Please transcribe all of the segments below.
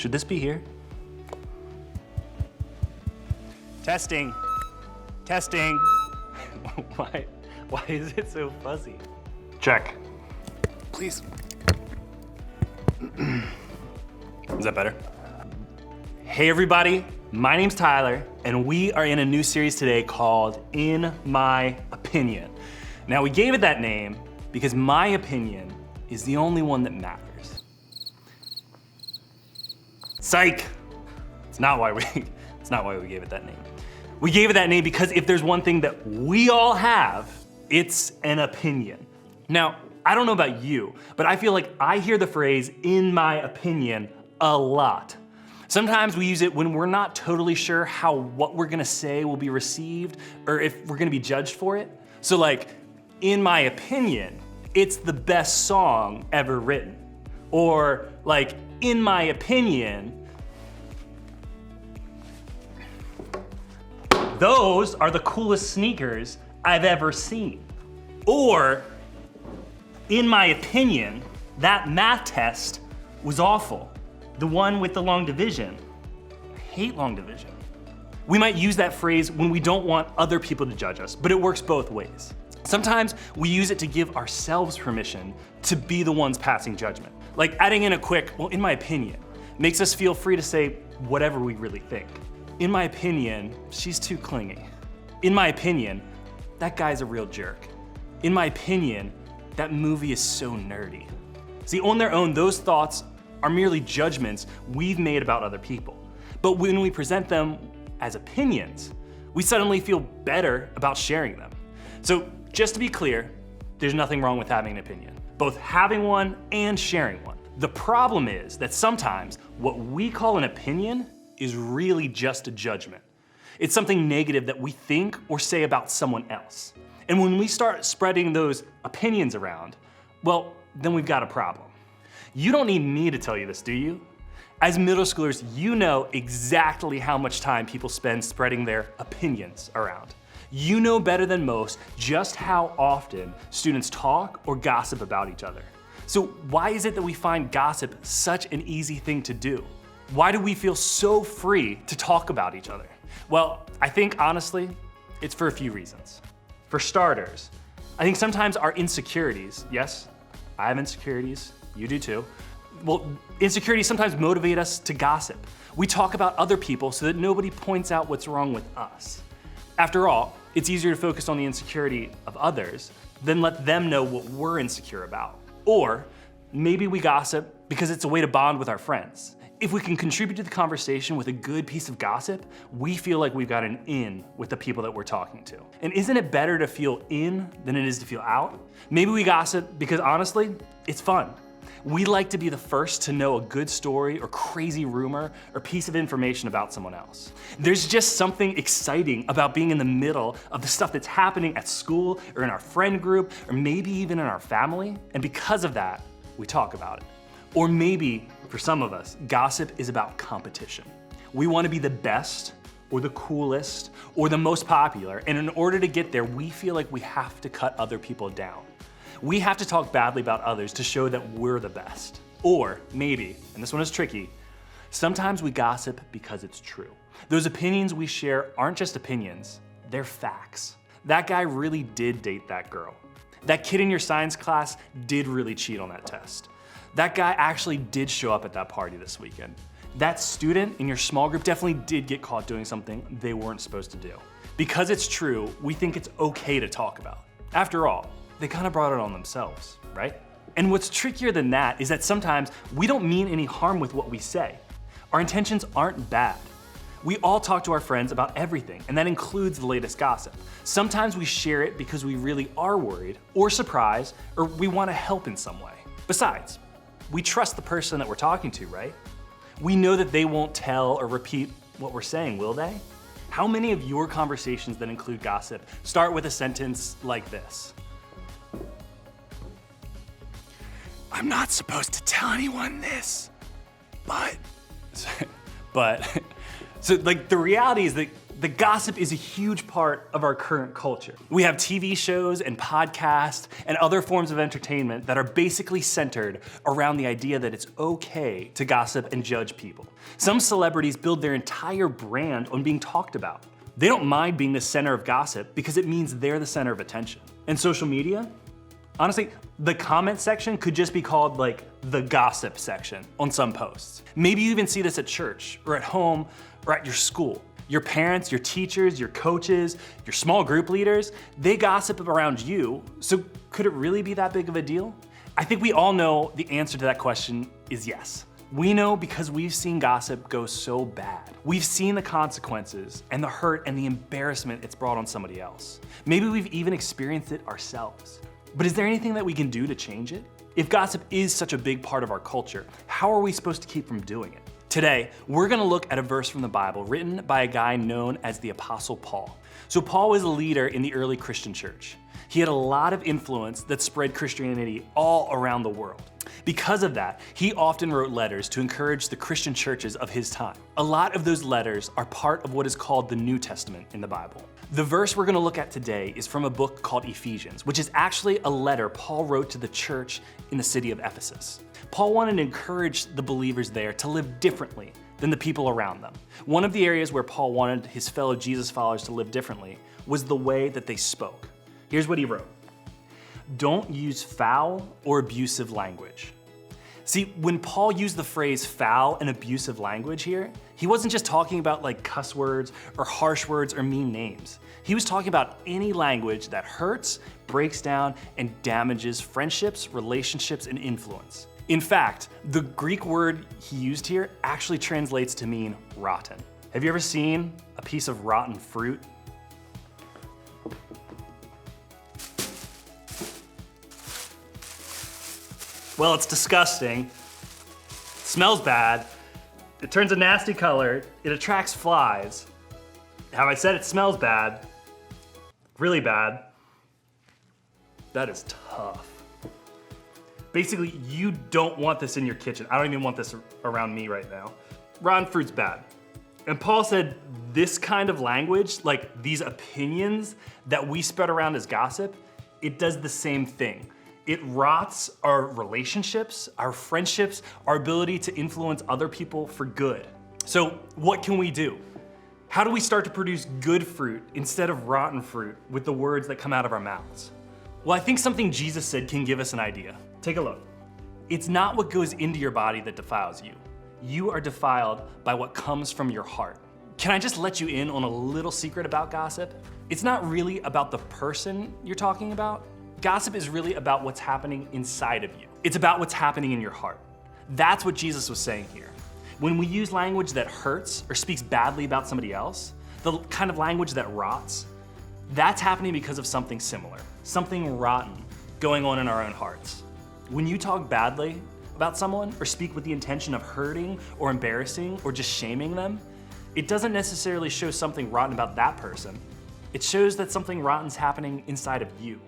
Should this be here? Testing. Testing. Why is it so fuzzy? Check. Please. Is that better? Hey everybody, my name's Tyler, and we are in a new series today called In My Opinion. Now we gave it that name because my opinion is the only one that matters. Psych! It's not why we gave it that name. We gave it that name because if there's one thing that we all have, it's an opinion. Now, I don't know about you, but I feel like I hear the phrase, in my opinion, a lot. Sometimes we use it when we're not totally sure how what we're gonna say will be received or if we're gonna be judged for it. So like, in my opinion, it's the best song ever written. Or like, in my opinion, those are the coolest sneakers I've ever seen. Or, in my opinion, that math test was awful. The one with the long division. I hate long division. We might use that phrase when we don't want other people to judge us, but it works both ways. Sometimes we use it to give ourselves permission to be the ones passing judgment. Like adding in a quick, well, in my opinion, makes us feel free to say whatever we really think. In my opinion, she's too clingy. In my opinion, that guy's a real jerk. In my opinion, that movie is so nerdy. See, on their own, those thoughts are merely judgments we've made about other people. But when we present them as opinions, we suddenly feel better about sharing them. So just to be clear, there's nothing wrong with having an opinion, both having one and sharing one. The problem is that sometimes what we call an opinion is really just a judgment. It's something negative that we think or say about someone else. And when we start spreading those opinions around, well, then we've got a problem. You don't need me to tell you this, do you? As middle schoolers, you know exactly how much time people spend spreading their opinions around. You know better than most just how often students talk or gossip about each other. So why is it that we find gossip such an easy thing to do? Why do we feel so free to talk about each other? Well, I think honestly, it's for a few reasons. For starters, I think sometimes our insecurities, yes, I have insecurities, you do too. Well, insecurities sometimes motivate us to gossip. We talk about other people so that nobody points out what's wrong with us. After all, it's easier to focus on the insecurity of others than let them know what we're insecure about. Or maybe we gossip because it's a way to bond with our friends. If we can contribute to the conversation with a good piece of gossip, we feel like we've got an in with the people that we're talking to. And isn't it better to feel in than it is to feel out? Maybe we gossip because honestly, it's fun. We like to be the first to know a good story or crazy rumor or piece of information about someone else. There's just something exciting about being in the middle of the stuff that's happening at school or in our friend group or maybe even in our family. And because of that, we talk about it. Or maybe, for some of us, gossip is about competition. We want to be the best or the coolest or the most popular, and in order to get there, we feel like we have to cut other people down. We have to talk badly about others to show that we're the best. Or maybe, and this one is tricky, sometimes we gossip because it's true. Those opinions we share aren't just opinions, they're facts. That guy really did date that girl. That kid in your science class did really cheat on that test. That guy actually did show up at that party this weekend. That student in your small group definitely did get caught doing something they weren't supposed to do. Because it's true, we think it's okay to talk about. After all, they kind of brought it on themselves, right? And what's trickier than that is that sometimes we don't mean any harm with what we say. Our intentions aren't bad. We all talk to our friends about everything, and that includes the latest gossip. Sometimes we share it because we really are worried, or surprised, or we want to help in some way. Besides, we trust the person that we're talking to, right? We know that they won't tell or repeat what we're saying, will they? How many of your conversations that include gossip start with a sentence like this? I'm not supposed to tell anyone this, but... So like the reality is that the gossip is a huge part of our current culture. We have TV shows and podcasts and other forms of entertainment that are basically centered around the idea that it's okay to gossip and judge people. Some celebrities build their entire brand on being talked about. They don't mind being the center of gossip because it means they're the center of attention. And social media? Honestly, the comment section could just be called like the gossip section on some posts. Maybe you even see this at church or at home or at your school. Your parents, your teachers, your coaches, your small group leaders, they gossip around you, so could it really be that big of a deal? I think we all know the answer to that question is yes. We know because we've seen gossip go so bad. We've seen the consequences and the hurt and the embarrassment it's brought on somebody else. Maybe we've even experienced it ourselves. But is there anything that we can do to change it? If gossip is such a big part of our culture, how are we supposed to keep from doing it? Today, we're gonna look at a verse from the Bible written by a guy known as the Apostle Paul. So Paul was a leader in the early Christian church. He had a lot of influence that spread Christianity all around the world. Because of that, he often wrote letters to encourage the Christian churches of his time. A lot of those letters are part of what is called the New Testament in the Bible. The verse we're gonna look at today is from a book called Ephesians, which is actually a letter Paul wrote to the church in the city of Ephesus. Paul wanted to encourage the believers there to live differently than the people around them. One of the areas where Paul wanted his fellow Jesus followers to live differently was the way that they spoke. Here's what he wrote. Don't use foul or abusive language. See, when Paul used the phrase foul and abusive language here, he wasn't just talking about like cuss words or harsh words or mean names. He was talking about any language that hurts, breaks down, and damages friendships, relationships, and influence. In fact, the Greek word he used here actually translates to mean rotten. Have you ever seen a piece of rotten fruit? Well, it's disgusting, it smells bad, it turns a nasty color, it attracts flies. Have I said it smells bad? Really bad. That is tough. Basically, you don't want this in your kitchen. I don't even want this around me right now. Rotten fruit's bad. And Paul said this kind of language, like these opinions that we spread around as gossip, it does the same thing. It rots our relationships, our friendships, our ability to influence other people for good. So what can we do? How do we start to produce good fruit instead of rotten fruit with the words that come out of our mouths? Well, I think something Jesus said can give us an idea. Take a look. It's not what goes into your body that defiles you. You are defiled by what comes from your heart. Can I just let you in on a little secret about gossip? It's not really about the person you're talking about. Gossip is really about what's happening inside of you. It's about what's happening in your heart. That's what Jesus was saying here. When we use language that hurts or speaks badly about somebody else, the kind of language that rots, that's happening because of something similar, something rotten going on in our own hearts. When you talk badly about someone or speak with the intention of hurting or embarrassing or just shaming them, it doesn't necessarily show something rotten about that person. It shows that something rotten's happening inside of you.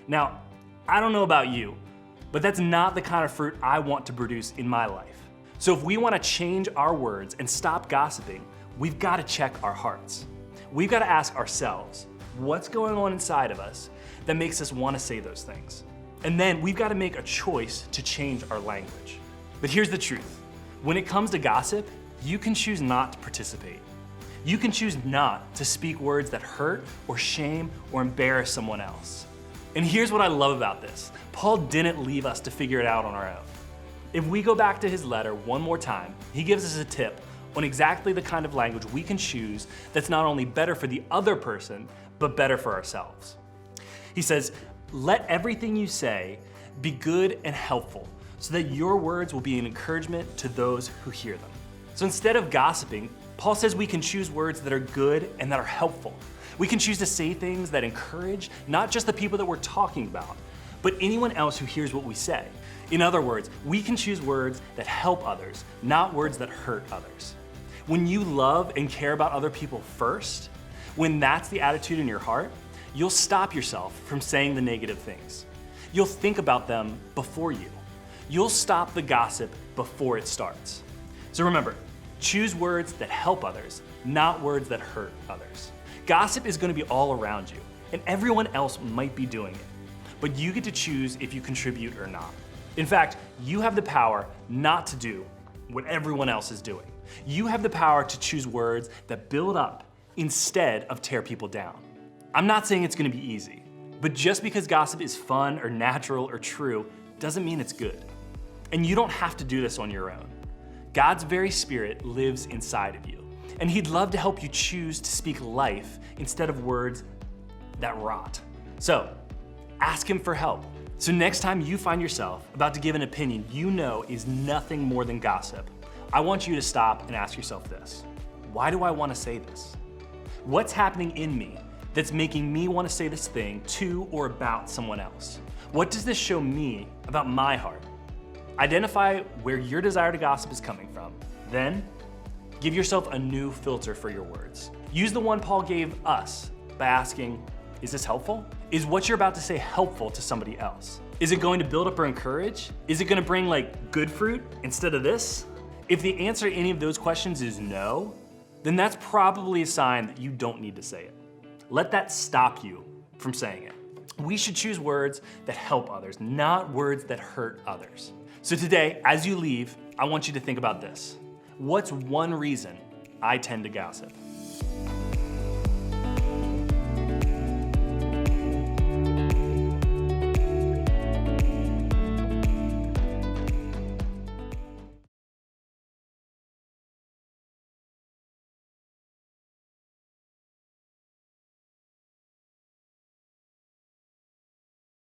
Now, I don't know about you, but that's not the kind of fruit I want to produce in my life. So if we want to change our words and stop gossiping, we've got to check our hearts. We've got to ask ourselves, what's going on inside of us that makes us want to say those things? And then we've got to make a choice to change our language. But here's the truth. When it comes to gossip, you can choose not to participate. You can choose not to speak words that hurt or shame or embarrass someone else. And here's what I love about this. Paul didn't leave us to figure it out on our own. If we go back to his letter one more time, he gives us a tip on exactly the kind of language we can choose that's not only better for the other person, but better for ourselves. He says, let everything you say be good and helpful, so that your words will be an encouragement to those who hear them. So instead of gossiping, Paul says we can choose words that are good and that are helpful. We can choose to say things that encourage not just the people that we're talking about, but anyone else who hears what we say. In other words, we can choose words that help others, not words that hurt others. When you love and care about other people first, when that's the attitude in your heart, you'll stop yourself from saying the negative things. You'll think about them before you. You'll stop the gossip before it starts. So remember, Choose words that help others, not words that hurt others. Gossip is going to be all around you, and everyone else might be doing it. But you get to choose if you contribute or not. In fact, you have the power not to do what everyone else is doing. You have the power to choose words that build up instead of tear people down. I'm not saying it's going to be easy, but just because gossip is fun or natural or true doesn't mean it's good. And you don't have to do this on your own. God's very Spirit lives inside of you, and He'd love to help you choose to speak life instead of words that rot. So, ask Him for help. So next time you find yourself about to give an opinion you know is nothing more than gossip, I want you to stop and ask yourself this. Why do I want to say this? What's happening in me that's making me want to say this thing to or about someone else? What does this show me about my heart? Identify where your desire to gossip is coming from. Then, give yourself a new filter for your words. Use the one Paul gave us by asking, is this helpful? Is what you're about to say helpful to somebody else? Is it going to build up or encourage? Is it going to bring good fruit instead of this? If the answer to any of those questions is no, then that's probably a sign that you don't need to say it. Let that stop you from saying it. We should choose words that help others, not words that hurt others. So today, as you leave, I want you to think about this. What's one reason I tend to gossip?